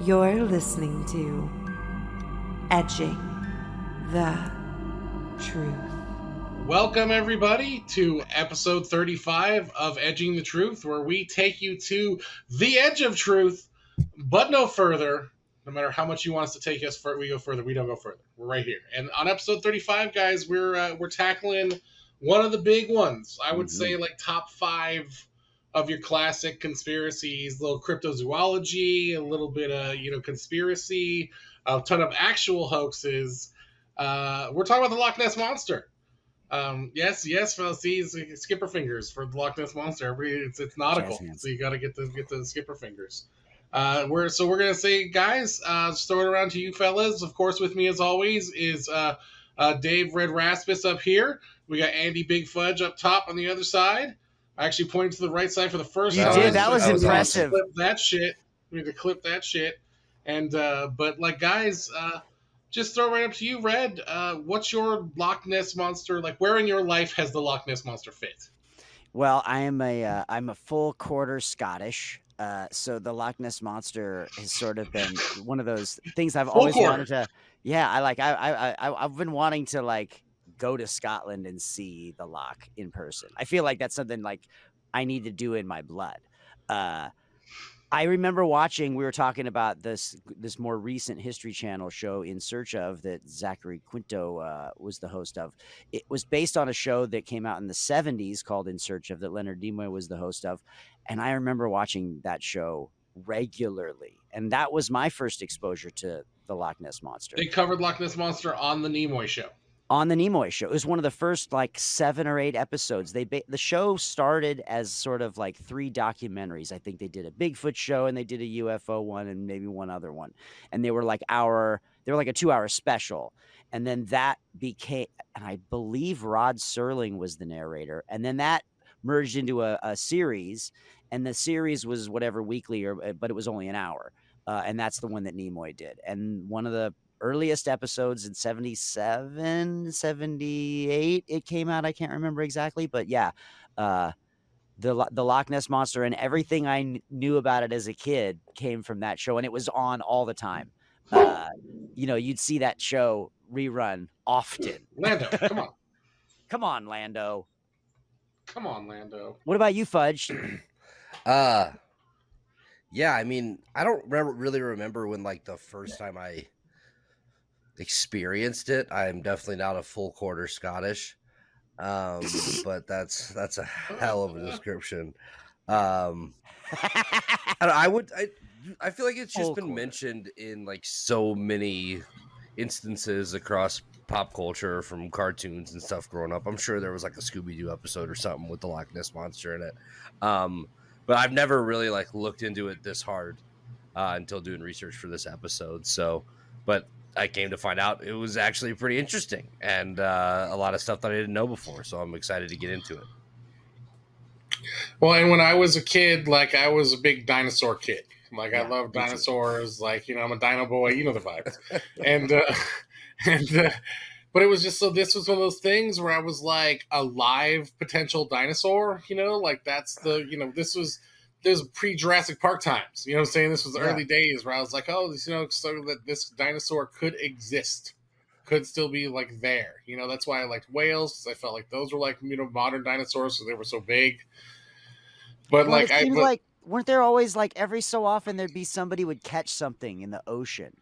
You're listening to Edging the Truth. Welcome, everybody, to episode 35 of Edging the Truth, where we take you to the edge of truth, but no further. No matter how much you want us to take us, we go further. We don't go further. We're right here. And on episode 35, guys, we're tackling one of the big ones. I would say like top 5 of your classic conspiracies. A little cryptozoology, a little bit of conspiracy, a ton of actual hoaxes. We're talking about the Loch Ness Monster. Yes, fellas. See, skipper fingers for the Loch Ness Monster. It's nautical, so you got to get the skipper fingers. We're gonna say, guys, just throw it around to you, fellas. Of course, with me as always is Dave Red Raspis up here. We got Andy Big Fudge up top on the other side. I actually pointed to the right side for the first time. You did. That was impressive. Clip that shit. We need to clip that shit. And but like, guys. Just throw it right up to you, Red. What's your Loch Ness Monster like? Where in your life has the Loch Ness Monster fit? Well, I'm a full quarter Scottish, so the Loch Ness Monster has sort of been one of those things I've always wanted to. Yeah, I've been wanting to like go to Scotland and see the Loch in person. I feel like that's something like I need to do in my blood. I remember watching, we were talking about this more recent History Channel show, In Search Of, that Zachary Quinto was the host of. It was based on a show that came out in the 70s called In Search Of, that Leonard Nimoy was the host of. And I remember watching that show regularly. And that was my first exposure to the Loch Ness Monster. They covered Loch Ness Monster on the Nimoy show. On the Nimoy show. It was one of the first like 7 or 8 episodes. The show started as sort of like 3 documentaries. I think they did a Bigfoot show and they did a UFO one and maybe one other one. And they were like a 2-hour special. And then that became, and I believe Rod Serling was the narrator. And then that merged into a series. And the series was whatever weekly, but it was only an hour. And that's the one that Nimoy did. And one of the earliest episodes in 77, 78 it came out. I can't remember exactly, but yeah, the Loch Ness Monster and everything I knew about it as a kid came from that show, and it was on all the time. You'd see that show rerun often. Lando, come on. Come on, Lando. Come on, Lando. What about you, Fudge? Yeah, I mean, I don't really remember when like the first time I experienced it. I'm definitely not a full quarter Scottish, but that's a hell of a description. I feel like it's just been mentioned in like so many instances across pop culture, from cartoons and stuff growing up. I'm sure there was like a Scooby-Doo episode or something with the Loch Ness Monster in it, but I've never really like looked into it this hard until doing research for this episode. So, but I came to find out it was actually pretty interesting and a lot of stuff that I didn't know before. So I'm excited to get into it. Well, and when I was a kid, like I was a big dinosaur kid. Like I love dinosaurs. Like, I'm a dino boy. You know the vibes. But it was just this was one of those things where I was like a live potential dinosaur. Like that's there's pre-Jurassic Park times. You know what I'm saying? This was the early days where I was like, so that this dinosaur could exist, could still be like there. That's why I liked whales, because I felt like those were like, modern dinosaurs, so they were so big. But weren't there always like every so often there'd be somebody would catch something in the ocean,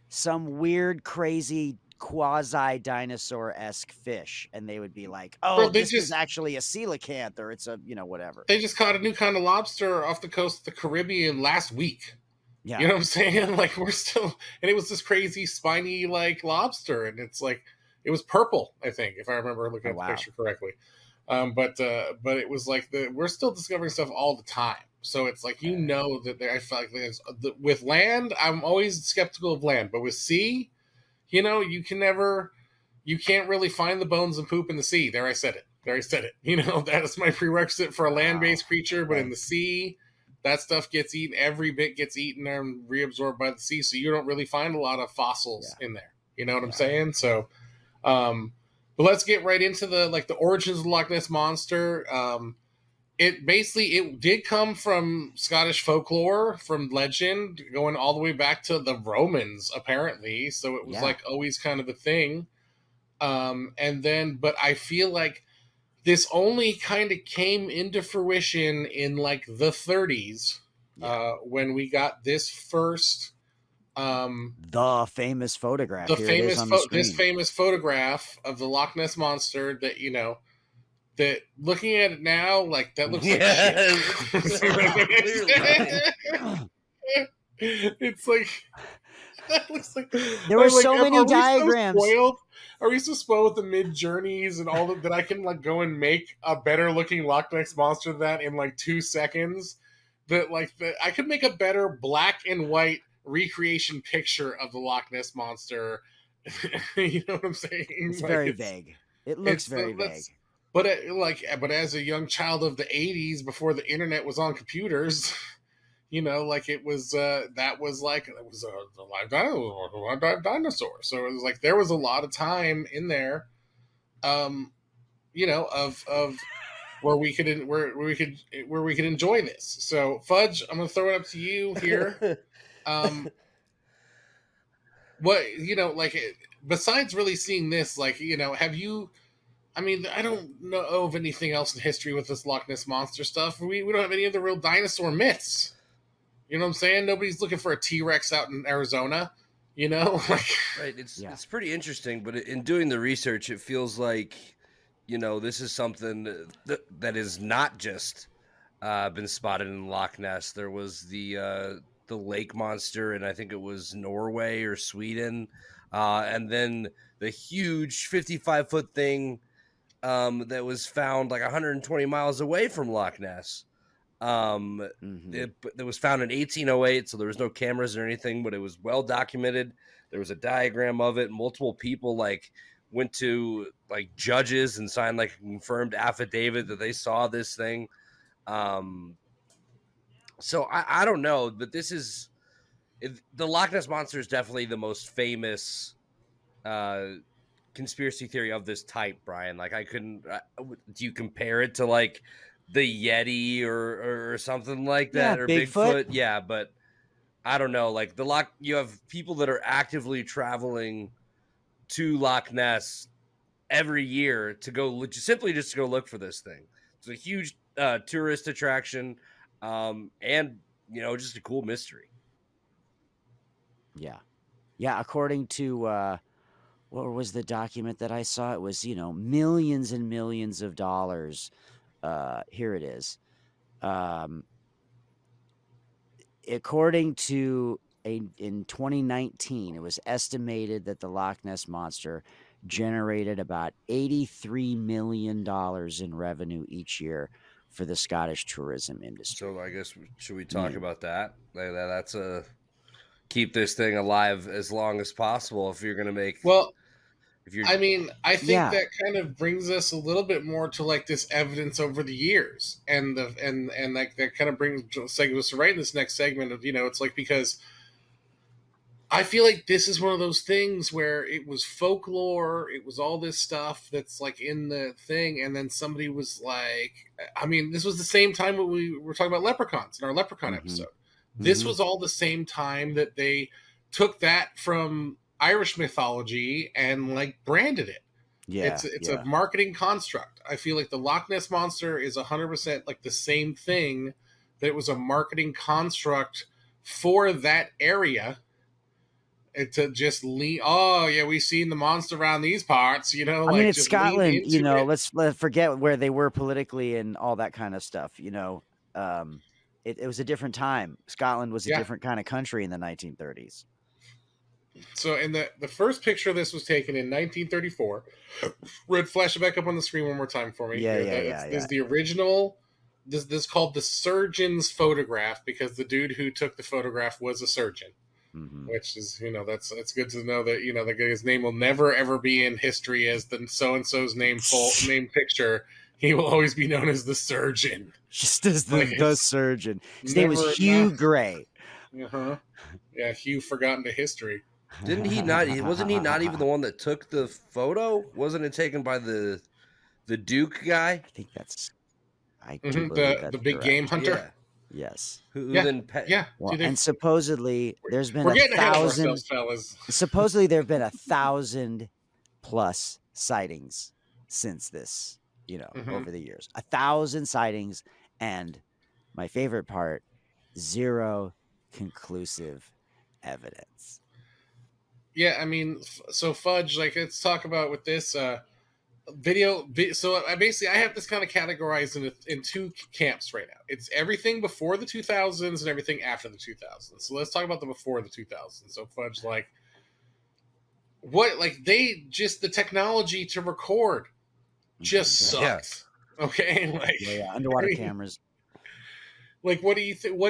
some weird, crazy quasi-dinosaur-esque fish, and they would be like, this is actually a coelacanth, or it's a whatever. They just caught a new kind of lobster off the coast of the Caribbean last week. Yeah. You know what I'm saying? Like, we're still, and it was this crazy spiny like lobster, and it's like, it was purple, I think, if I remember looking at the picture correctly. But it was like we're still discovering stuff all the time. So it's like, that I feel like with land, I'm always skeptical of land, but with sea, you can't really find the bones and poop in the sea. There I said it. That is my prerequisite for a land-based creature, but in the sea, that stuff gets eaten. Every bit gets eaten and reabsorbed by the sea, so you don't really find a lot of fossils in there. You know what I'm saying? So, but let's get right into the origins of the Loch Ness Monster. it did come from Scottish folklore, from legend, going all the way back to the Romans, apparently. So it was like always kind of a thing. And then, but I feel like this only kind of came into fruition in like the 30s, when we got this first, the famous photograph. The Here it is on the screen. This famous photograph of the Loch Ness Monster that, that looking at it now, like that looks like shit. It's like that looks like there were so many diagrams. Are we so spoiled with the mid journeys and all that I can like go and make a better looking Loch Ness Monster than that in like 2 seconds? I could make a better black and white recreation picture of the Loch Ness Monster. You know what I'm saying? It's very vague. It looks very vague. But as a young child of the 80s, before the internet was on computers, it was a live dinosaur. So it was like there was a lot of time in there, of where we could enjoy this. So Fudge, I'm gonna throw it up to you here. Besides really seeing this, have you? I mean, I don't know of anything else in history with this Loch Ness Monster stuff. We don't have any of the real dinosaur myths. You know what I'm saying? Nobody's looking for a T-Rex out in Arizona. Right. It's pretty interesting, but in doing the research, it feels like, this is something that is not just been spotted in Loch Ness. There was the lake monster, and I think it was Norway or Sweden, and then the huge 55-foot thing that was found like 120 miles away from Loch Ness. It was found in 1808, so there was no cameras or anything, but it was well documented. There was a diagram of it. Multiple people went to judges and signed a confirmed affidavit that they saw this thing. So I don't know, but the Loch Ness Monster is definitely the most famous conspiracy theory of this type, Brian. Do you compare it to the Yeti or something like that, or Bigfoot? Yeah, but I don't know. You have people that are actively traveling to Loch Ness every year to go simply just to go look for this thing. It's a huge tourist attraction, and just a cool mystery. Yeah. According to what was the document that I saw? It was millions and millions of dollars. Here it is. According to in 2019, it was estimated that the Loch Ness Monster generated about $83 million in revenue each year for the Scottish tourism industry. So I guess, should we talk about that? That's keep this thing alive as long as possible if you're going to make... Well, I think that kind of brings us a little bit more to this evidence over the years, and that kind of brings us right in this next segment of it's because I feel like this is one of those things where it was folklore, it was all this stuff that's in the thing, and then somebody was this was the same time when we were talking about leprechauns in our leprechaun episode. This was all the same time that they took that from Irish mythology and branded it. Yeah, it's a marketing construct. I feel like the Loch Ness Monster is 100% the same thing, that it was a marketing construct for that area. And to just lean, we've seen the monster around these parts, it's Scotland, let's forget where they were politically and all that kind of stuff. It was a different time. Scotland was a different kind of country in the 1930s. So, in the first picture of this was taken in 1934. Red, flash it back up on the screen one more time for me. This is the original. This is called the surgeon's photograph, because the dude who took the photograph was a surgeon. Which is, it's good to know that, the guy's name will never, ever be in history as the so-and-so's name picture. He will always be known as the surgeon. Just as the surgeon. His name was Hugh Gray. Yeah, Hugh forgotten to history. Didn't he not? Wasn't he not even the one that took the photo? Wasn't it taken by the Duke guy? I do believe The that's big correct. game hunter. Yeah. Yes. Who Yeah. then Yeah. Well, Dude, and supposedly there's been we're getting ahead of ourselves, 1,000. fellas. Supposedly there have been 1,000 plus sightings since this, over the years. 1,000 sightings, and my favorite part, 0 conclusive evidence. Yeah, I mean, so Fudge, like, let's talk about with this so I have this kind of categorized in two camps right now. It's everything before the 2000s and everything after the 2000s. So let's talk about the before the 2000s. So Fudge, like, the technology to record just sucked. Yeah. Okay, like, Underwater cameras. Like, what do you think?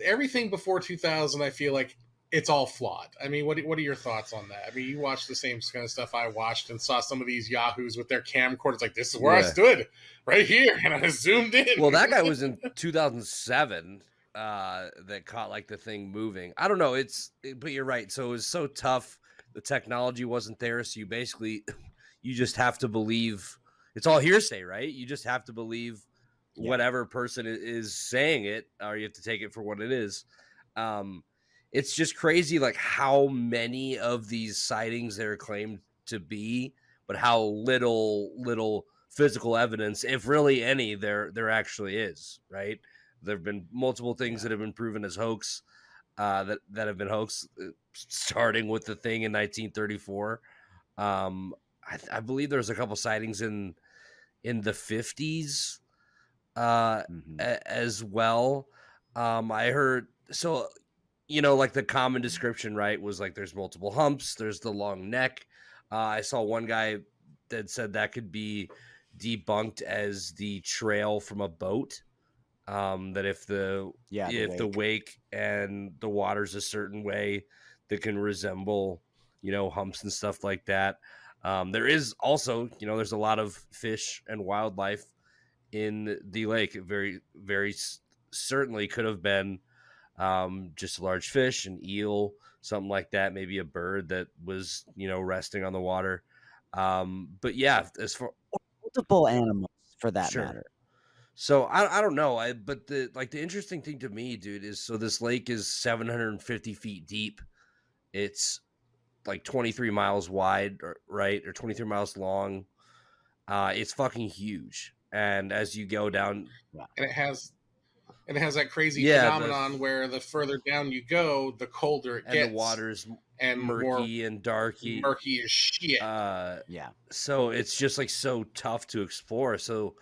Everything before 2000, I feel like it's all flawed. I mean, what are your thoughts on that? I mean, you watched the same kind of stuff I watched and saw some of these yahoos with their camcorders. Like, this is where I stood right here, and I zoomed in. Well, that guy was in 2007 that caught like the thing moving. I don't know. But you're right. So it was so tough. The technology wasn't there. So you just have to believe. It's all hearsay, right? You just have to believe whatever person is saying it, or you have to take it for what it is. It's just crazy, like how many of these sightings there are claimed to be, but how little physical evidence, if really any, there actually is. Right? There have been multiple things that have been proven as hoax, that have been hoax, starting with the thing in 1934. I believe there's a couple sightings in the 50s as well. I heard, so like the common description, right, was like there's multiple humps, there's the long neck. I saw one guy that said that could be debunked as the trail from a boat, that if the wake and the water's a certain way, that can resemble humps and stuff like that. There is also there's a lot of fish and wildlife in the lake. It very, very certainly could have been just a large fish, an eel, something like that, maybe a bird that was resting on the water. But yeah, as for multiple animals for that matter. So I don't know. But the interesting thing to me, dude, is so this lake is 750 feet deep. It's like 23 miles wide, right, or 23 miles long. It's fucking huge. And as you go down, and it has that crazy phenomenon where the further down you go, the colder it gets, and the water's and murky and darky, murky as shit. So it's just like so tough to explore. So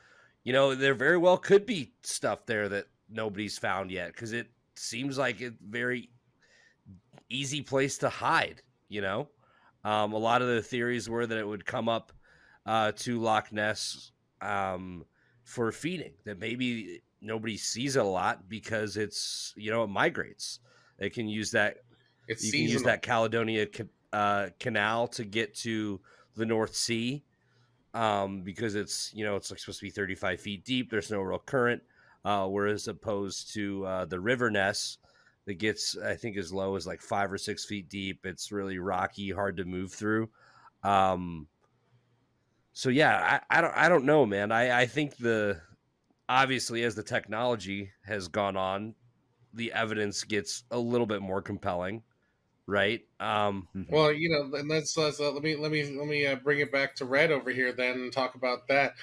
there very well could be stuff there that nobody's found yet, because it seems like a very easy place to hide. A lot of the theories were that it would come up to Loch Ness for feeding, that maybe nobody sees it a lot because it's it migrates. They can use that. You can use that Caledonia Canal to get to the North Sea, because it's it's like supposed to be 35 feet deep. There's no real current, whereas opposed to the River Ness that gets, I think, as low as like 5 or 6 feet deep. It's really rocky, hard to move through. So yeah, I don't know, man. I think obviously as the technology has gone on, the evidence gets a little bit more compelling, right? Well, and let's let me bring it back to Red over here then and talk about that.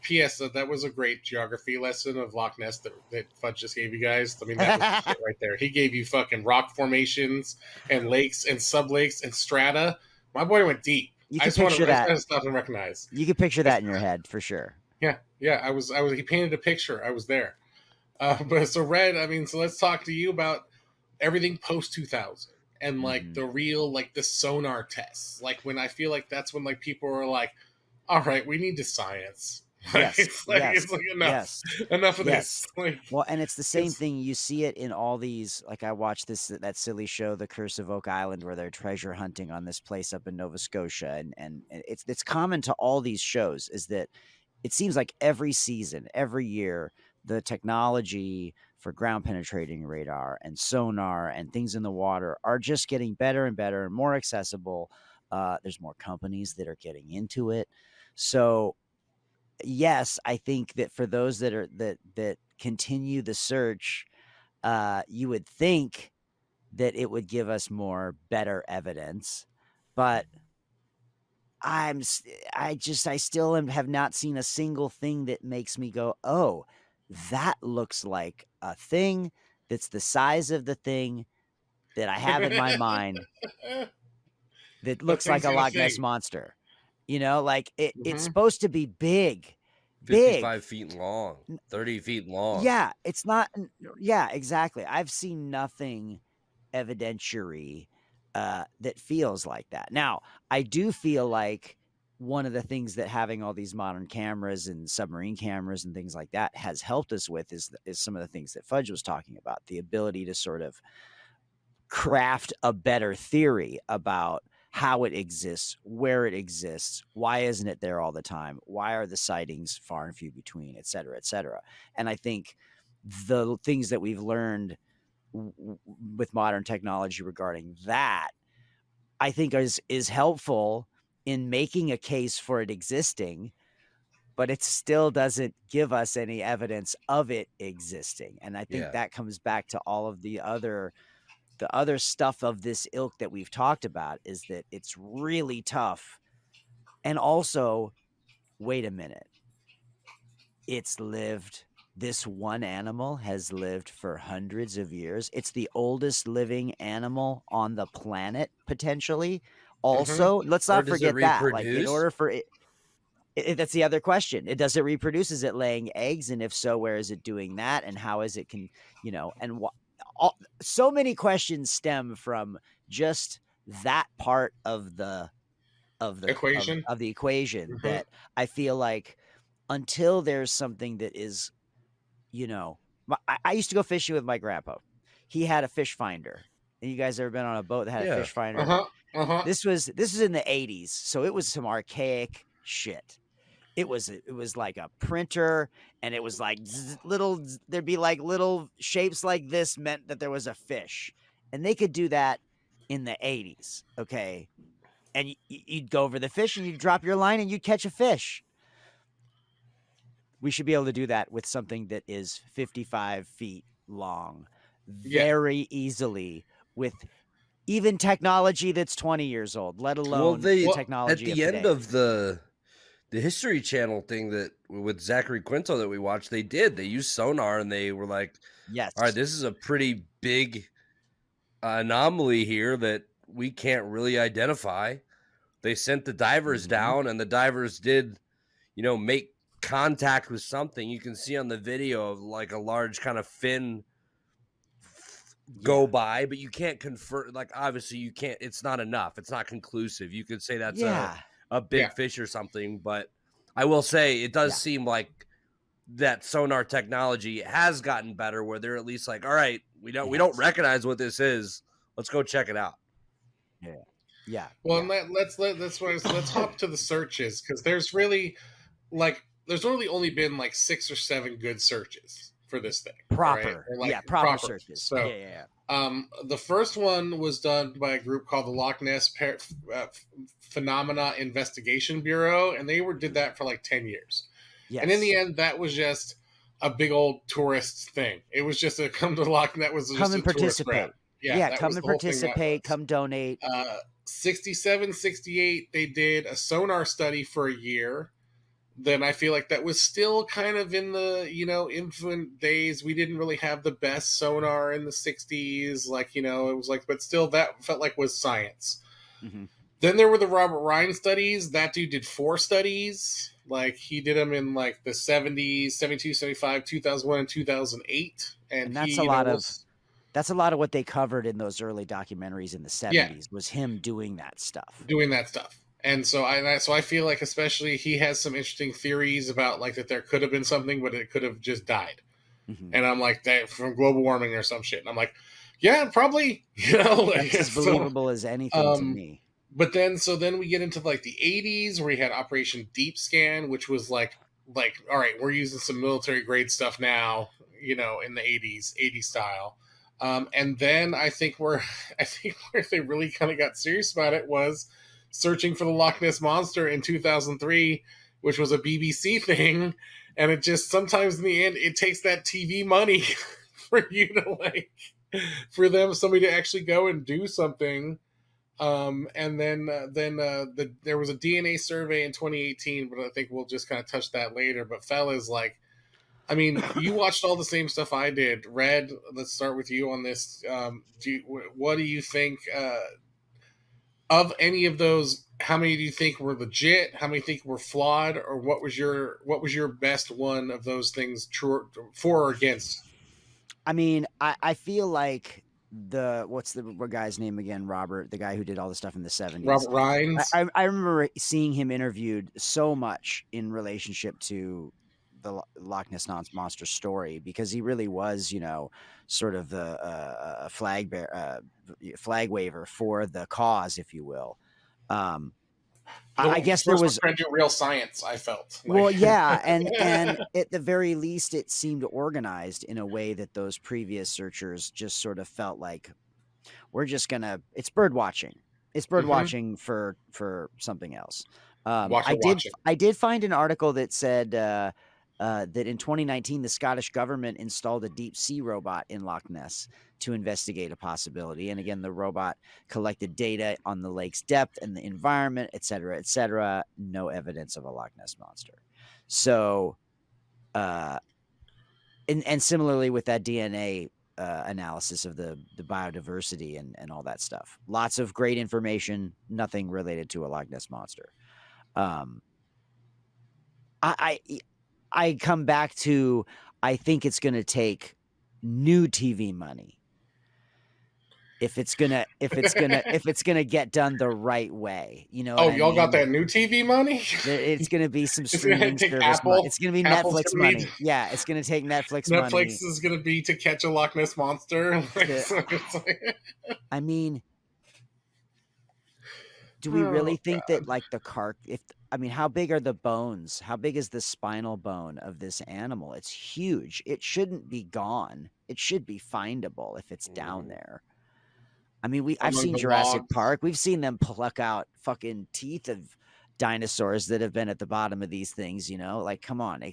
P.S. That was a great geography lesson of Loch Ness that Fudge just gave you guys. I mean, that was shit right there. He gave you fucking rock formations and lakes and sublakes and strata. My boy went deep. You can picture that. I just stop and recognize. You can picture that in your head for sure. Yeah. I was. He painted a picture. I was there. But so Red, I mean, so let's talk to you about everything post 2000 and like the real, like the sonar tests. Like when I feel like that's when like people are like, all right, we need to science. Yes, it's like enough. Enough of this. Like, well, and it's the same thing. You see it in all these. Like I watched that silly show, The Curse of Oak Island, where they're treasure hunting on this place up in Nova Scotia, and it's common to all these shows is that it seems like every season, every year, the technology for ground penetrating radar and sonar and things in the water are just getting better and better and more accessible. There's more companies that are getting into it, so. yes, I think that for those that continue the search, you would think that it would give us better evidence, but I still have not seen a single thing that makes me go, oh, that looks like a thing that's the size of the thing that I have in my mind that That looks like thing's a gonna Loch Ness think. monster. Like it's Mhm. supposed to be big. 55 feet long, 30 feet long. Yeah, it's not. Yeah, exactly. I've seen nothing evidentiary that feels like that. Now, I do feel like one of the things that having all these modern cameras and submarine cameras and things like that has helped us with is some of the things that Fudge was talking about, the ability to sort of craft a better theory about how it exists, where it exists, why isn't it there all the time, why are the sightings far and few between, et cetera, et cetera. And I think the things that we've learned with modern technology regarding that, I think is helpful in making a case for it existing, but it still doesn't give us any evidence of it existing. And I think Yeah. that comes back to all of the other stuff of this ilk that we've talked about, is that it's really tough. And also, wait a minute, this one animal has lived for hundreds of years. It's the oldest living animal on the planet, potentially. Mhm. Also, let's Or not does it forget that, like, in reproduce? order for it, that's the other question. Does it reproduce? Is it laying eggs? And if so, where is it doing that? And how is it and so many questions stem from just that part of the Equation. of the equation, Mhm. that I feel like until there's something that is, I used to go fishing with my grandpa. He had a fish finder. And you guys ever been on a boat that had a Yeah. fish finder? Uh-huh. Uh-huh. This was in the 80s, so it was some archaic shit. It was like a printer, and it was like there'd be like little shapes like this meant that there was a fish, and they could do that in the 80s. Okay, and you'd go over the fish and you'd drop your line and you'd catch a fish. We should be able to do that with something that is 55 feet long Yeah. very easily, with even technology that's 20 years old, let Well, alone the they Well, at technology of the end today. of the History Channel thing that with Zachary Quinto that we watched, they used sonar and they were like, all right, Yes. this is a pretty big anomaly here that we can't really identify. They sent the divers down, and the divers did, make contact with something. You can see on the video of like a large kind of fin go Yeah. by, but you can't confirm. Like, obviously, you can't. It's not enough. It's not conclusive. You could say that's Yeah. a big yeah. fish or something, but I will say it does Yeah. seem like that sonar technology has gotten better, where they're at least like, all right, we don't Yes. recognize what this is. Let's go check it out. Yeah. Yeah. Well, Yeah. and let's hop to the searches, because there's really there's only been like 6 or 7 good searches for this thing. All right, Proper. or like Yeah. Proper proper. searches. So Yeah. Yeah. the first one was done by a group called the Loch Ness Phenomena Investigation Bureau, and they did that for like 10 years. Yes. And in the end, that was just a big old tourist thing. It was just a come to Loch Ness was just Come and a tourist grab. participate. Yeah, Yeah. that Come was and the whole thing that participate. was. Come donate. 67, 68, they did a sonar study for a year. Then I feel like that was still kind of in the, infant days. We didn't really have the best sonar in the 60s. Like, it was like, but still that felt like was science. Mm-hmm. Then there were the Robert Ryan studies. That dude did 4 studies. Like, he did them in like the 70s, 72, 75, 2001, and 2008. And that's he, that's a lot of what they covered in those early documentaries in the 70s, was him doing that stuff. doing that stuff. And so I feel like, especially, he has some interesting theories about like that there could have been something, but it could have just died. Mm-hmm. And I'm like, that from global warming or some shit. And I'm like, yeah, probably. That's as believable as anything to me. But then we get into like the 80s, where we had Operation Deep Scan, which was like, all right, we're using some military grade stuff now, in the 80s style. And then I think where they really kind of got serious about it was searching for the Loch Ness Monster in 2003, which was a BBC thing, and it just sometimes in the end it takes that TV money for you to like for somebody to actually go and do something. And then there was a DNA survey in 2018, but I think we'll just kind of touch that later. But fellas, like, I mean, you watched all the same stuff I did. Red, let's start with you on this. What do you think of any of those? How many do you think were legit? How many think were flawed? Or what was your best one of those things, true for or against? I mean, I feel like what's the guy's name again? Robert, the guy who did all the stuff in the 70s. Robert Rines. I remember seeing him interviewed so much in relationship to the Loch Ness Monster story, because he really was, sort of the flag waver for the cause, if you will. I guess there was trying to do real science. I felt well, yeah, and at the very least, it seemed organized in a way that those previous searchers just sort of felt like it's bird watching. It's bird watching for something else. I did find an article that said that in 2019, the Scottish government installed a deep sea robot in Loch Ness to investigate a possibility. And again, the robot collected data on the lake's depth and the environment, et cetera, et cetera. No evidence of a Loch Ness monster. So, and similarly with that DNA analysis of the biodiversity and all that stuff, lots of great information, nothing related to a Loch Ness monster. I come back to, I think it's going to take new TV money if it's gonna get done the right way. Y'all got that new TV money? It's gonna be some streaming service money. It's gonna be Netflix money. Yeah, it's gonna take Netflix money. Netflix is gonna be To Catch a Loch Ness Monster. I mean, do we really think that like how big are the bones? How big is the spinal bone of this animal? It's huge. It shouldn't be gone. It should be findable if it's down there. I mean, I've seen Jurassic Park. We've seen them pluck out fucking teeth of dinosaurs that have been at the bottom of these things, like, come on,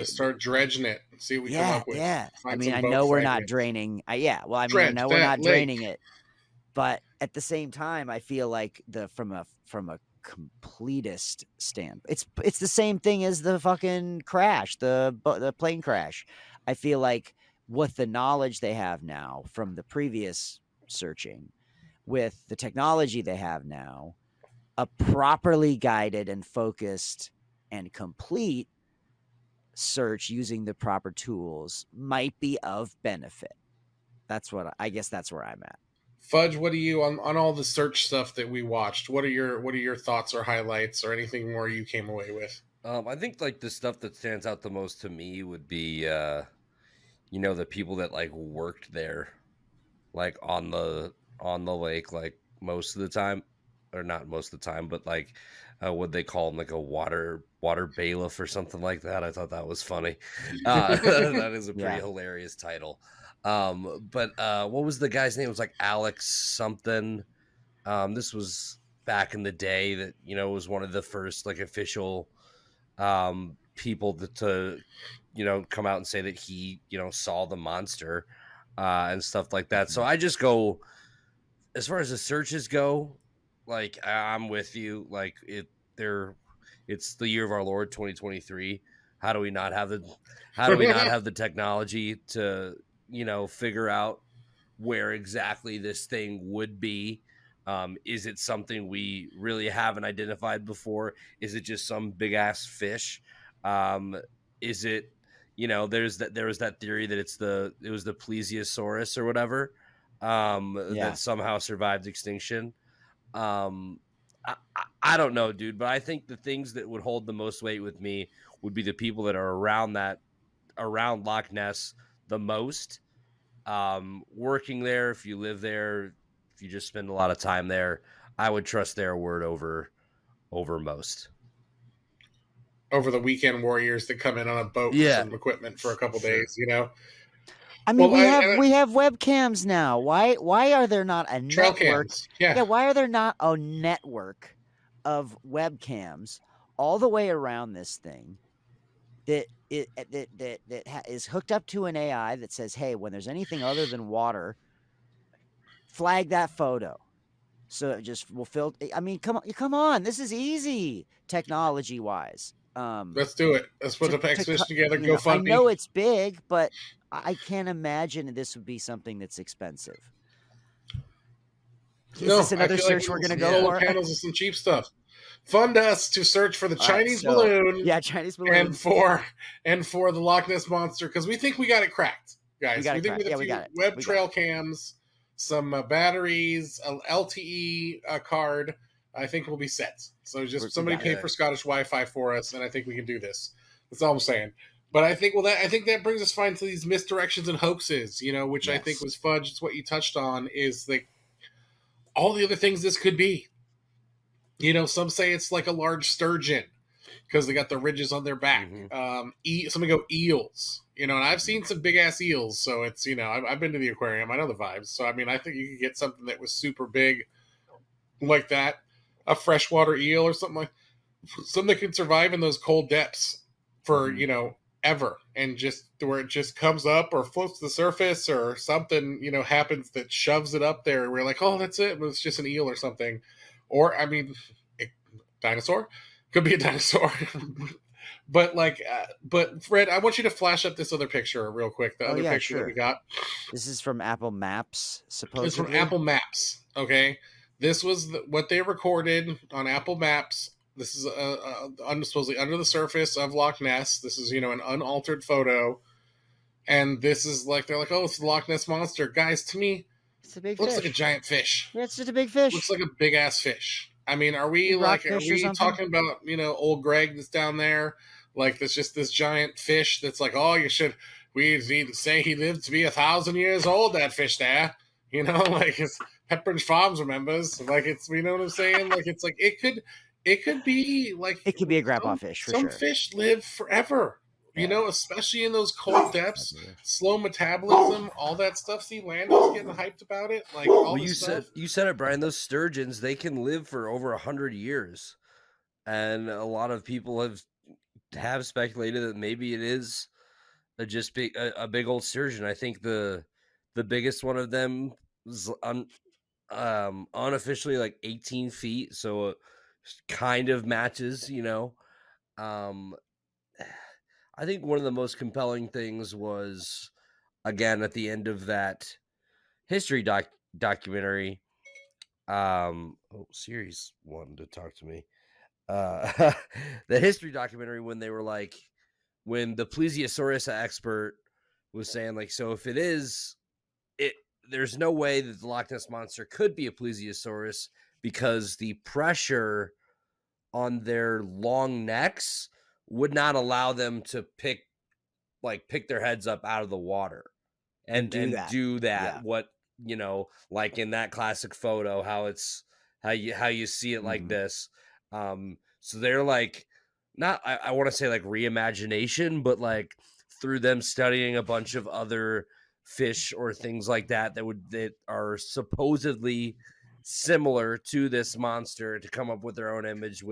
start dredging it and see what we come up with. Yeah. I mean, I know we're not draining. I know we're not draining it, but at the same time, I feel like from a completist standpoint, it's the same thing as the fucking crash, the plane crash. I feel like with the knowledge they have now from the previous searching, with the technology they have now, a properly guided and focused and complete search using the proper tools might be of benefit. That's where I'm at. Fudge, what do you on all the search stuff that we watched? What are your thoughts or highlights or anything more you came away with? I think like the stuff that stands out the most to me would be the people that like worked there, like on the lake, like most of the time, or not most of the time, but like what they call them, like a water bailiff or something like that. I thought that was funny. That is a pretty hilarious title. But what was the guy's name? It was like Alex something. This was back in the day that, was one of the first like official people to come out and say that he, saw the monster and stuff like that. So I just go, as far as the searches go, like I'm with you. Like it's the year of our Lord 2023. How do we not have the technology to figure out where exactly this thing would be? Is it something we really haven't identified before? Is it just some big ass fish? Is it, there was that theory that it was the plesiosaurus or whatever, that somehow survived extinction. I don't know, dude, but I think the things that would hold the most weight with me would be the people that are around Loch Ness the most, working there. If you live there, if you just spend a lot of time there, I would trust their word over most. Over the weekend warriors that come in on a boat with some equipment for a couple days, I mean, we have webcams now. Why are there not a network? Cams. Yeah. Why are there not a network of webcams all the way around this thing that is hooked up to an AI that says, hey, when there's anything other than water, flag that photo. So it just will filter. I mean, come on. This is easy technology wise. Let's do it. Let's put the expedition together. You know, I GoFundMe. know it's big, but I can't imagine this would be something that's expensive. Is this another search we're going to go for? Panels and some cheap stuff. Fund us to search for the Chinese balloon. Yeah, Chinese balloon. And for the Loch Ness Monster, because we think we got it cracked, guys. We think with a few web trail cams, some batteries, an LTE card, I think we'll be set. So just somebody pay for Scottish Wi-Fi for us, and I think we can do this. That's all I'm saying. But I think that brings us fine to these misdirections and hoaxes, you know, which I think was fudged. It's what you touched on, is like all the other things this could be. You know, some say it's like a large sturgeon because they got the ridges on their back. Mm-hmm. Some go eels. You know, and I've seen some big ass eels, so it's, you know, I've been to the aquarium. I know the vibes. So I mean, I think you could get something that was super big like that, a freshwater eel or something that can survive in those cold depths for, you know, ever, and just where it just comes up or floats to the surface or something, you know, happens that shoves it up there. We're like, oh, that's it. But it's just an eel or something. Or, I mean, dinosaur? Could be a dinosaur. But Fred, I want you to flash up this other picture real quick. The other picture that we got. This is from Apple Maps, supposedly. It's from Apple Maps, okay? This was what they recorded on Apple Maps. This is supposedly under the surface of Loch Ness. This is, you know, an unaltered photo. And this is like, they're like, oh, it's the Loch Ness Monster. Guys, to me, it's a big looks fish. like a giant fish. Yeah, it's just a big fish. Looks like a big ass fish. I mean, are we talking about, you know, old Greg that's down there? Like, that's just this giant fish that's like, oh, we say he lived to be 1,000 years old, that fish there. You know, like, it's Pepperidge Farms remembers. Like, it's, you know what I'm saying? Like, it's like, it could be like, it could be a grandpa fish for sure. Some fish live forever. You know, especially in those cold depths, slow metabolism, all that stuff. See, Lando's getting hyped about it. Like, all you said it, Brian. Those sturgeons, they can live for over 100 years, and a lot of people have speculated that maybe it is a big old sturgeon. I think the biggest one of them is unofficially like 18 feet, so it kind of matches, you know. I think one of the most compelling things was, again, at the end of that history documentary, Series wanted to talk to me. The history documentary, when they were like, when the plesiosaurus expert was saying, like, so if it is, there's no way that the Loch Ness Monster could be a plesiosaurus because the pressure on their long necks would not allow them to pick their heads up out of the water and do that. Yeah. What, you know, like in that classic photo, how you see it like this. So they're like, not, I want to say like reimagination, but like through them studying a bunch of other fish or things like that are supposedly similar to this monster, to come up with their own image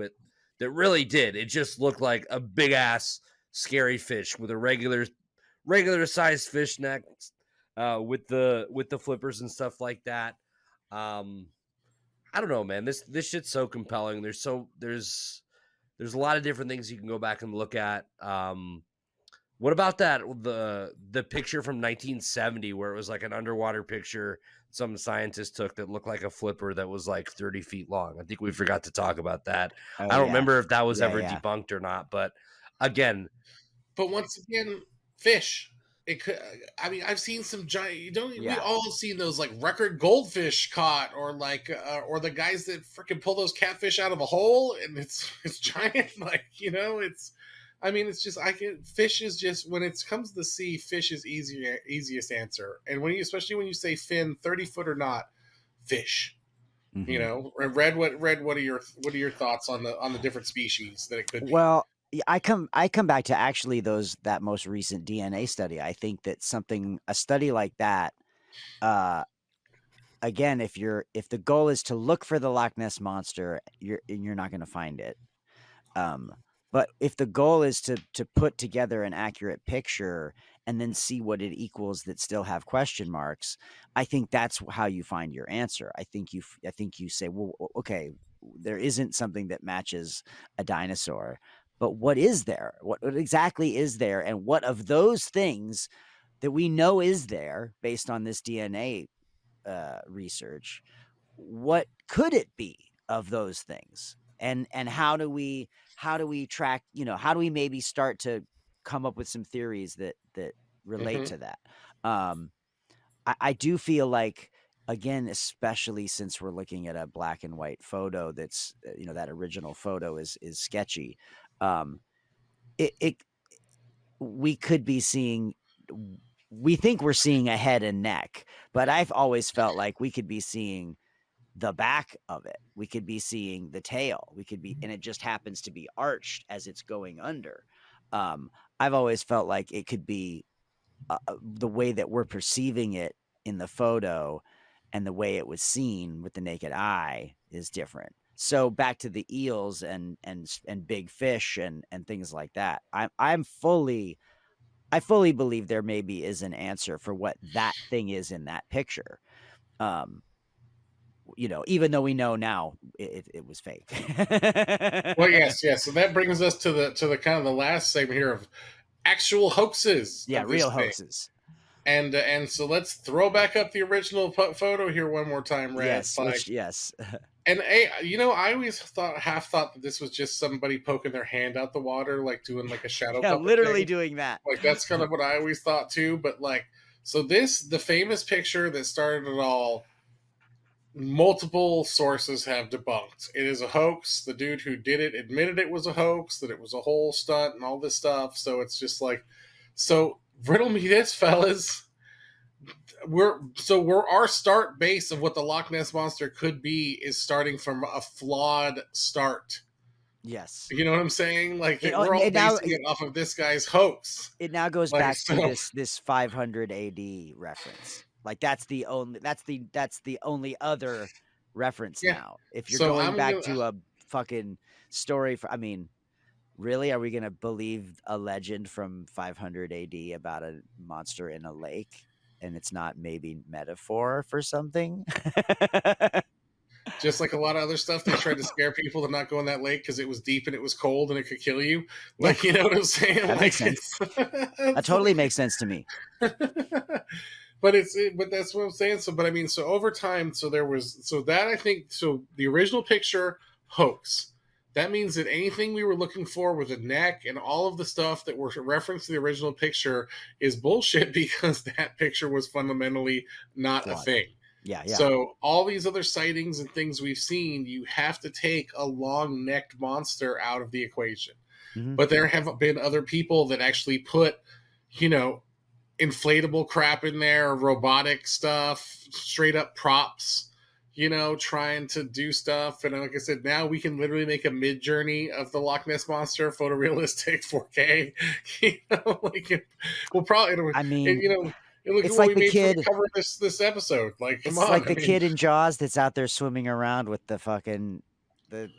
that really did. It just looked like a big ass scary fish with a regular sized fish neck, with the flippers and stuff like that. I don't know, man. This shit's so compelling. There's a lot of different things you can go back and look at. What about the picture from 1970 where it was like an underwater picture some scientist took that looked like a flipper that was like 30 feet long? I think we forgot to talk about that. I don't remember if that was ever debunked or not, but again. But once again, fish. It could. I mean, I've seen some giant. We all seen those like record goldfish caught, or like, or the guys that freaking pull those catfish out of a hole, and it's giant. Like, you know, it's. I mean, it's just fish is just, when it comes to the sea, fish is easiest answer. And especially when you say fin, 30 foot or not, fish. Mm-hmm. You know, Red. What are your thoughts on the different species that it could be? Well, I come back to actually that most recent DNA study. I think that a study like that, again, if the goal is to look for the Loch Ness Monster, you're not going to find it. But if the goal is to put together an accurate picture and then see what it equals that still have question marks, I think that's how you find your answer. I think you say, well, okay, there isn't something that matches a dinosaur, but what is there? What exactly is there? And what of those things that we know is there based on this DNA research, what could it be of those things? And how do we track, how do we maybe start to come up with some theories that relate Mm-hmm. to that? I do feel like, again, especially since we're looking at a black and white photo that's, that original photo is sketchy. It we could be seeing, we think we're seeing a head and neck, but I've always felt like we could be seeing the back of it. We could be seeing the tail. We could be, and it just happens to be arched as it's going under. I've always felt like it could be the way that we're perceiving it in the photo and the way it was seen with the naked eye is different. So back to the eels and big fish and things like that. I fully believe there maybe is an answer for what that thing is in that picture. Even though we know now it was fake. Well, yes. So that brings us to the kind of the last segment here of actual hoaxes. Yeah, of this real thing. hoaxes. And so let's throw back up the original photo here one more time, Red. Yes. And I always half thought that this was just somebody poking their hand out the water, like doing like a shadow. Yeah, puppet literally thing. doing that. Like that's kind of what I always thought too. But so the famous picture that started it all, multiple sources have debunked. It is a hoax. The dude who did it admitted it was a hoax, that it was a whole stunt and all this stuff. So it's just so riddle me this, fellas. We're our start base of what the Loch Ness Monster could be is starting from a flawed start. Yes. You know what I'm saying? We're all basing it off of this guy's hoax. It now goes back to this 500 AD reference. Like that's the only other reference now. If you're going back to a fucking story really, are we going to believe a legend from 500 AD about a monster in a lake and it's not maybe metaphor for something? Just like a lot of other stuff, they tried to scare people to not go in that lake because it was deep and it was cold and it could kill you. You know what I'm saying? That makes sense. That totally makes sense to me. But that's what I'm saying. So over time, I think the original picture hoax. That means that anything we were looking for with a neck and all of the stuff that were referenced to the original picture is bullshit because that picture was fundamentally not a thing. Yeah. So all these other sightings and things we've seen, you have to take a long-necked monster out of the equation. Mm-hmm. But there have been other people that actually put, inflatable crap in there, robotic stuff, straight up props, trying to do stuff. And like I said, now we can literally make a mid-journey of the Loch Ness Monster, photorealistic 4K. We'll probably, it's like the kid cover this episode. It's like the kid in Jaws that's out there swimming around with the fucking the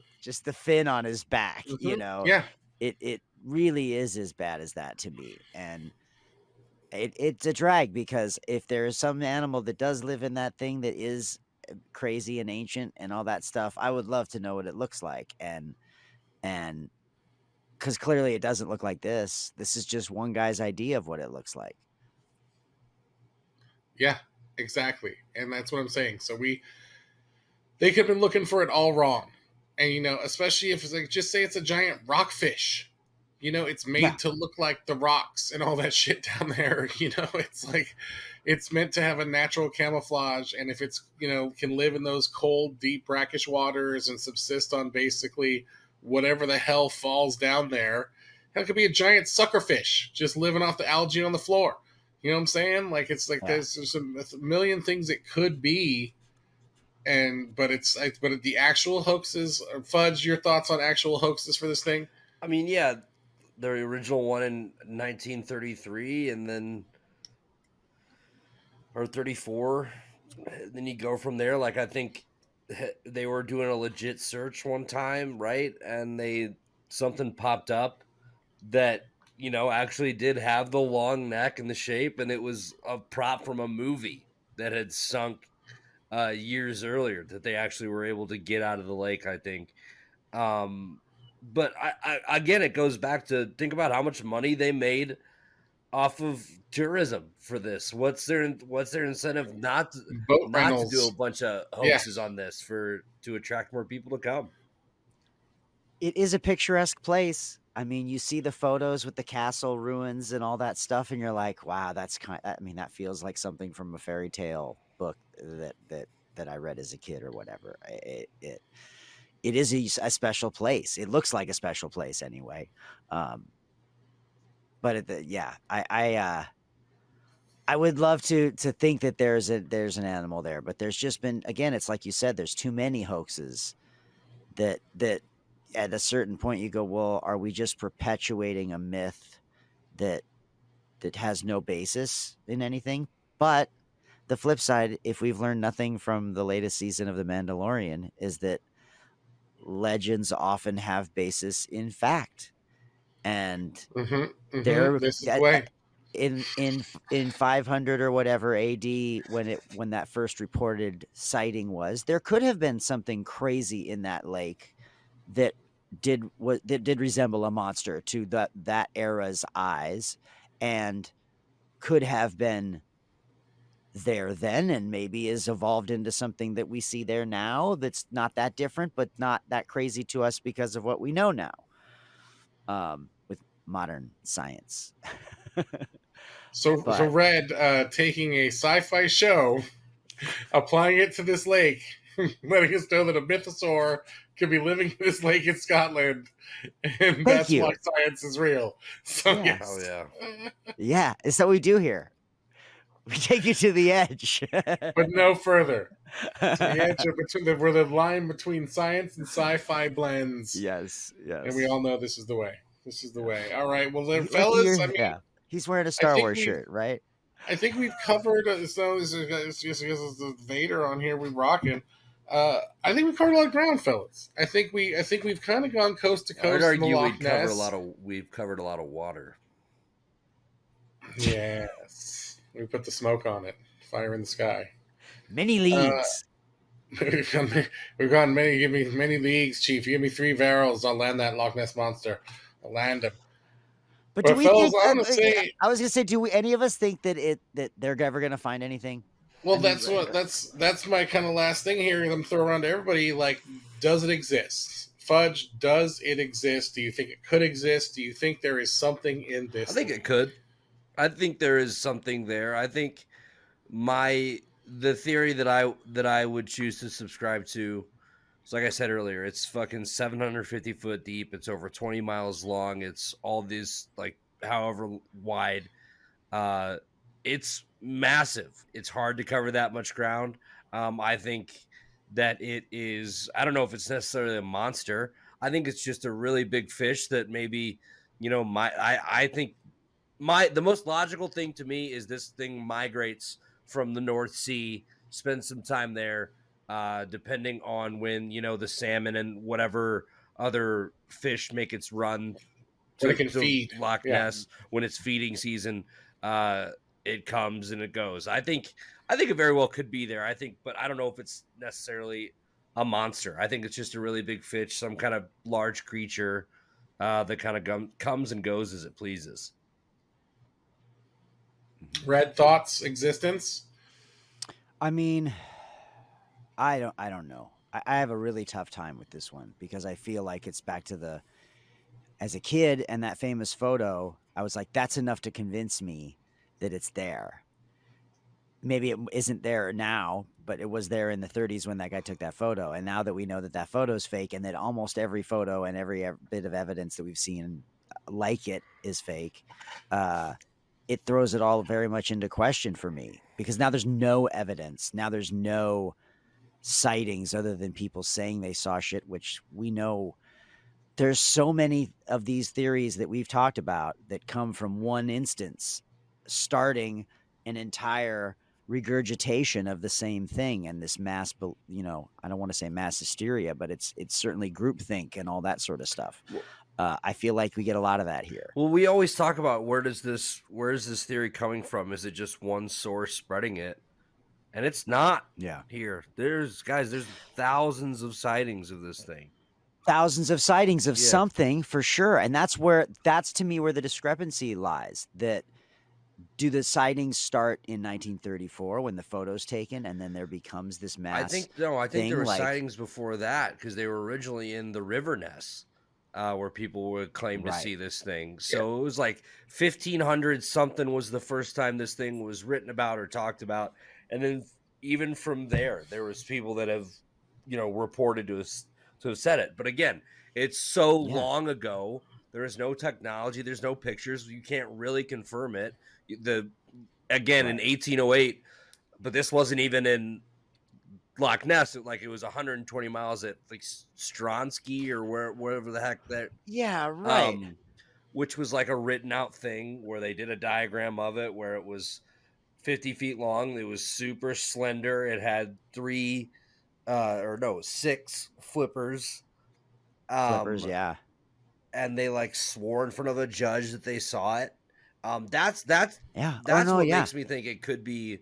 fin on his back. Mm-hmm. Yeah, it really is as bad as that to me, and it's a drag because if there is some animal that does live in that thing that is crazy and ancient and all that stuff, I would love to know what it looks like, and because clearly it doesn't look like this. This is just one guy's idea of what it looks like. Yeah, exactly. And that's what I'm saying. So they could have been looking for it all wrong. And, especially if it's just say it's a giant rockfish, it's made to look like the rocks and all that shit down there. It's meant to have a natural camouflage. And if it's, can live in those cold, deep, brackish waters and subsist on basically whatever the hell falls down there, it could be a giant suckerfish just living off the algae on the floor. You know what I'm saying? There's a million things it could be, but the actual hoaxes. Fudge, your thoughts on actual hoaxes for this thing? I mean, yeah, the original one in 1933, and then or 34. Then you go from there. I think they were doing a legit search one time, right? And they something popped up that, actually did have the long neck and the shape, and it was a prop from a movie that had sunk years earlier that they actually were able to get out of the lake, I think. But I again, it goes back to think about how much money they made off of tourism for this. What's their incentive not to, Boat not to do a rentals. bunch of hoaxes on this to attract more people to come? It is a picturesque place. I mean, you see the photos with the castle ruins and all that stuff, and you're like, wow, that feels like something from a fairy tale book that I read as a kid or whatever. It is a special place. It looks like a special place anyway. But I would love to think that there's an animal there, but there's just been, again, it's like you said, there's too many hoaxes that at a certain point you go, well, are we just perpetuating a myth that has no basis in anything? But the flip side, if we've learned nothing from the latest season of The Mandalorian, is that legends often have basis in fact. And This is the way. in 500 or whatever AD, when that first reported sighting was, there could have been something crazy in that lake that did resemble a monster to that era's eyes, and could have been there then, and maybe is evolved into something that we see there now that's not that different, but not that crazy to us because of what we know now, with modern science. So Red, taking a sci-fi show, applying it to this lake, letting us know that a mythosaur could be living in this lake in Scotland, and that's why science is real. So yeah. yes. Oh yeah. Yeah, it's what we do here. We take you to the edge. But no further. To the edge where the line between science and sci-fi blends. Yes. And we all know this is the way. This is the way. All right. Well, then, fellas, he's wearing a Star Wars shirt, right? I think we've covered. So this is Vader on here. We rocking. I think we've covered a lot of ground, fellas. I think we've kind of gone coast to coast. I'd argue we've covered a lot of water. Yes, we put the smoke on it. Fire in the sky. Many leagues. We've gone many. Give me many leagues, Chief. You give me 3 barrels, I'll land that Loch Ness Monster. I'll land him. But do we think? I was going to say, do any of us think that they're ever going to find anything? Well, that's my kind of last thing here. I'm throwing around to everybody. Like, does it exist? Fudge, does it exist? Do you think it could exist? Do you think there is something in this? I think it could. I think there is something there. I think the theory that I would choose to subscribe to, so like I said earlier, it's fucking 750 foot deep. It's over 20 miles long. It's all these, like, however wide. It's massive. It's hard to cover that much ground. I think that it is, I don't know if it's necessarily a monster. I think it's just a really big fish that maybe, I think the most logical thing to me is this thing migrates from the North Sea, spends some time there, depending on when, the salmon and whatever other fish make its run to feed Loch Ness when it's feeding season. It comes and it goes. I think it very well could be there. But I don't know if it's necessarily a monster. I think it's just a really big fish, some kind of large creature that kind of comes and goes as it pleases. Red, thoughts, existence? I mean, I don't know. I have a really tough time with this one because I feel like it's back to as a kid and that famous photo, I was like, that's enough to convince me that it's there. Maybe it isn't there now, but it was there in the 30s when that guy took that photo. And now that we know that photo is fake and that almost every photo and every bit of evidence that we've seen like it is fake, it throws it all very much into question for me because now there's no evidence. Now there's no sightings other than people saying they saw shit, which we know there's so many of these theories that we've talked about that come from one instance, starting an entire regurgitation of the same thing and this mass, I don't want to say mass hysteria, but it's certainly groupthink and all that sort of stuff. I feel like we get a lot of that here. Well, we always talk about where is this theory coming from? Is it just one source spreading it? And it's not here. There's thousands of sightings of this thing. Thousands of sightings of something for sure. And that's to me where the discrepancy lies. That do the sightings start in 1934 when the photo's taken and then there becomes this mass? I think there were sightings before that because they were originally in the River Ness. Where people would claim to see this thing. So it was like 1500 something was the first time this thing was written about or talked about. And then even from there was people that have, reported to have said it. But again, it's so long ago. There is no technology. There's no pictures. You can't really confirm it. In 1808, but this wasn't even in Loch Ness. It was 120 miles at like Stronsky or wherever the heck that. Yeah, right. Which was like a written out thing where they did a diagram of it where it was 50 feet long. It was super slender. It had 6 flippers. And they like swore in front of a judge that they saw it. That's makes me think it could be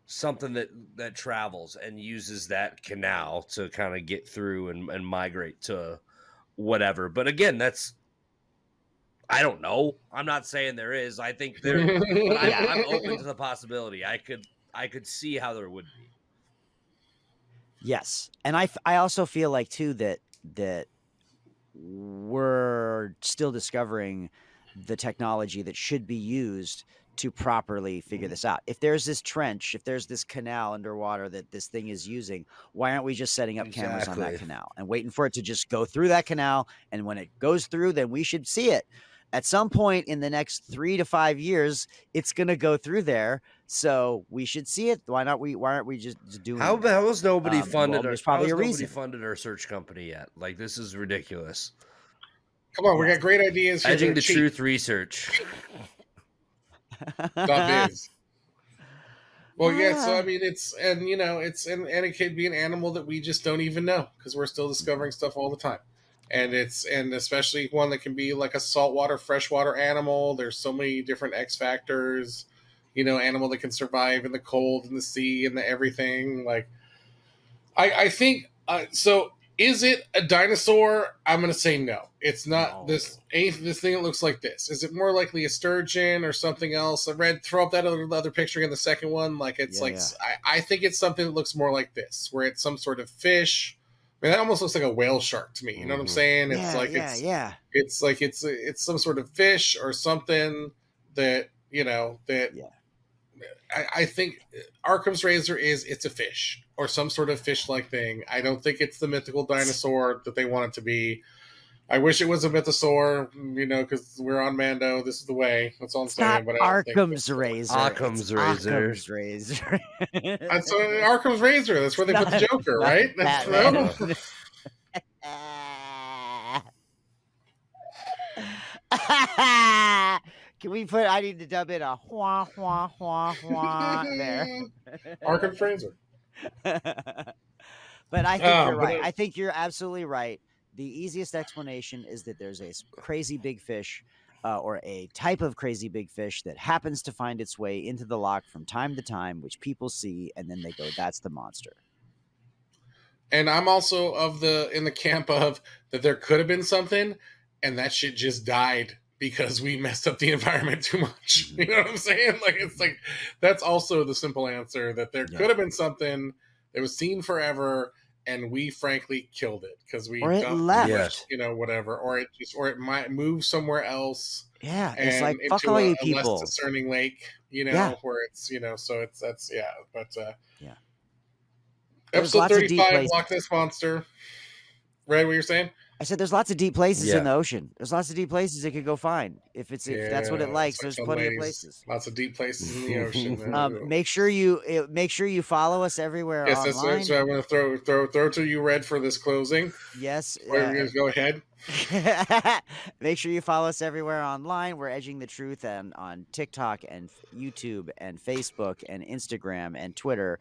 something that travels and uses that canal to kind of get through and migrate to whatever. But again, I don't know. I'm not saying there is. I think there. But I'm open to the possibility. I could see how there would be. Yes, and I also feel like too that we're still discovering the technology that should be used to properly figure this out. If there's this trench, if there's this canal underwater that this thing is using, why aren't we just setting up cameras on that canal and waiting for it to just go through that canal? And when it goes through, then we should see it. At some point in the next 3 to 5 years, it's going to go through there. So we should see it. Why aren't we just doing it? How has nobody funded there's probably a reason. Nobody funded our search company yet? Like, this is ridiculous. Come on, we got great ideas here. Edging the Truth research. .biz. Well, yeah. So I mean, it could be an animal that we just don't even know because we're still discovering stuff all the time, and especially one that can be like a saltwater, freshwater animal. There's so many different X factors. Animal that can survive in the cold, in the sea, and the everything. Like, I think so. Is it a dinosaur? I'm going to say no. It's not this thing that looks like this. Is it more likely a sturgeon or something else? Throw up that other picture in the second one. Like I think it's something that looks more like this, where it's some sort of fish. I mean, that almost looks like a whale shark to me. You know what I'm saying? It's it's some sort of fish or something that, I think Arkham's razor it's a fish or some sort of fish-like thing. I don't think it's the mythical dinosaur that they want it to be. I wish it was a mythosaur, because we're on Mando. This is the way. That's all I'm saying. But Arkham's razor. Occam's razor. Occam's razor. That's Arkham's razor. That's where they put the Joker, right? Can we put? I need to dub in a wah wah wah wah there. Arkham's razor. But I think you're right. I think you're absolutely right. The easiest explanation is that there's a crazy big fish, or a type of crazy big fish that happens to find its way into the loch from time to time, which people see, and then they go, "That's the monster." And I'm also in the camp of that there could have been something, and that shit just died because we messed up the environment too much. You know what I'm saying? Like that's also the simple answer, that there could have been something that was seen forever, and we frankly killed it because we left, whatever, or it might move somewhere else. Yeah, it's like fuck all you people. A less discerning lake, where it's so that's but Episode 35, Loch Ness Monster. Red, what you're saying? I said there's lots of deep places in the ocean. There's lots of deep places it could go find. If that's what it likes, there's plenty of places. Lots of deep places in the ocean. Make sure you follow us everywhere online. Yes, that's what I'm going to throw to you, Red, for this closing. Yes. Go ahead. Make sure you follow us everywhere online. We're Edging the Truth on TikTok and YouTube and Facebook and Instagram and Twitter.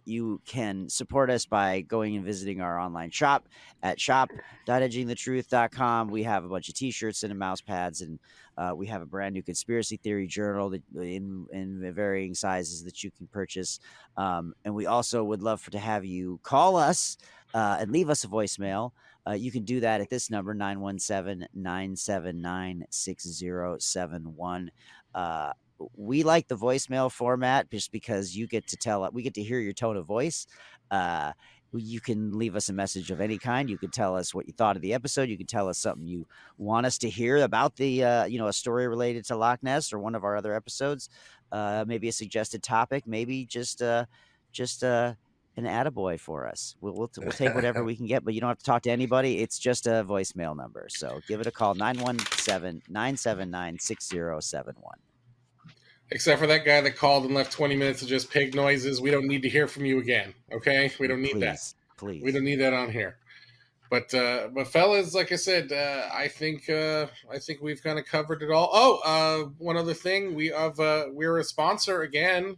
You can support us by going and visiting our online shop at shop.edgingthetruth.com. We have a bunch of t-shirts and mouse pads, and we have a brand new conspiracy theory journal that in varying sizes that you can purchase. And we also would love to have you call us and leave us a voicemail. You can do that at this number, 917-979-6071. We like the voicemail format just because we get to hear your tone of voice. You can leave us a message of any kind. You could tell us what you thought of the episode. You could tell us something you want us to hear about the, a story related to Loch Ness or one of our other episodes. Maybe a suggested topic, maybe just an attaboy for us. We'll take whatever we can get, but you don't have to talk to anybody. It's just a voicemail number. So give it a call, 917-979-6071. Except for that guy that called and left 20 minutes of just pig noises. We don't need to hear from you again. Okay? We don't need that. Please. We don't need that on here. But fellas, like I said, I think we've kind of covered it all. Oh, one other thing. We're a sponsor again.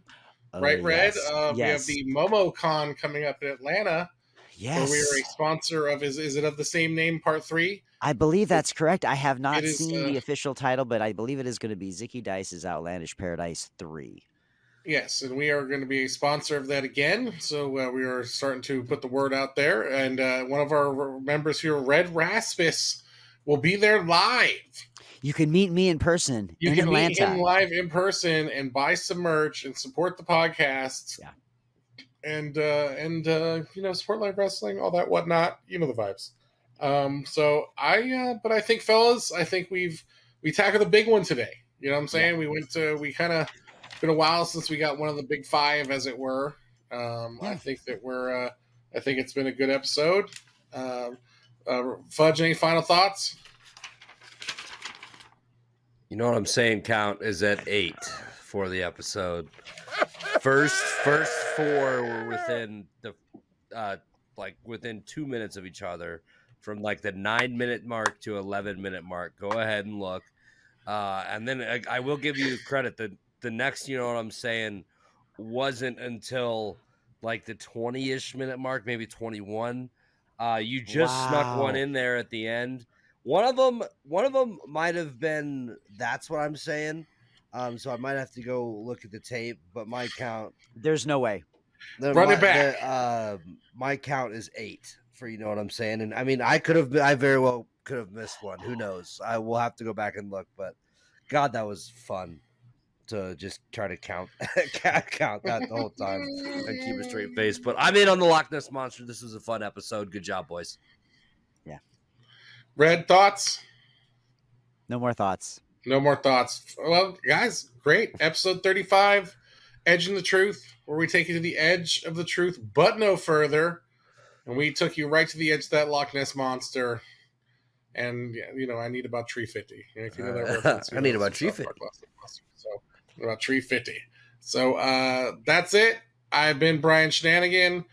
Right, Red? Yes. We have the MomoCon coming up in Atlanta. Yes. Where we are a sponsor of, is it of the same name, Part 3? I believe that's correct. I have not seen the official title, but I believe it is going to be Zicky Dice's Outlandish Paradise 3. Yes, and we are going to be a sponsor of that again. So we are starting to put the word out there. And one of our members here, Red Raspis, will be there live. You can meet me in person in Atlanta. You can meet him live in person and buy some merch and support the podcast. Yeah. And support live wrestling, all that whatnot. You know the vibes. But I think, fellas, we tackled the big one today. You know what I'm saying? Yeah. We kind of, been a while since we got one of the big five, as it were. I think that I think it's been a good episode. Fudge, any final thoughts? You know what I'm saying? Count is at 8 for the episode. First 4 were within the within 2 minutes of each other, from like the 9-minute mark to 11-minute mark. Go ahead and look, and then I will give you credit. The next, you know what I'm saying, wasn't until like the 20-ish minute mark, maybe 21. You just snuck one in there at the end. One of them might have been That's What I'm Saying. So I might have to go look at the tape, but my count, there's no way. Run it back. My count is 8 for, you know what I'm saying. And I mean, I very well could have missed one. Who knows? I will have to go back and look, but God, that was fun to just try to count that the whole time and keep a straight face. But I'm in on the Loch Ness Monster. This was a fun episode. Good job, boys. Yeah. Red, thoughts? No more thoughts. No more thoughts. Well, guys, great. Episode 35, Edging the Truth, where we take you to the edge of the truth, but no further. And we took you right to the edge of that Loch Ness Monster. And, I need about tree 50. If you know that reference. I need about tree 50. So, about tree 50. So, that's it. I've been Brian Shenanigan.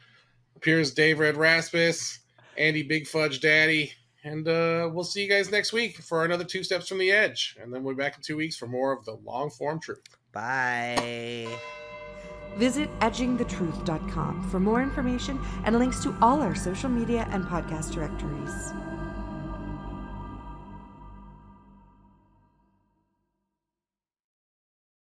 Appears Dave Red Raspis, Andy Big Fudge Daddy. And we'll see you guys next week for another 2 Steps from the Edge. And then we'll be back in 2 weeks for more of the long-form truth. Bye. Visit edgingthetruth.com for more information and links to all our social media and podcast directories.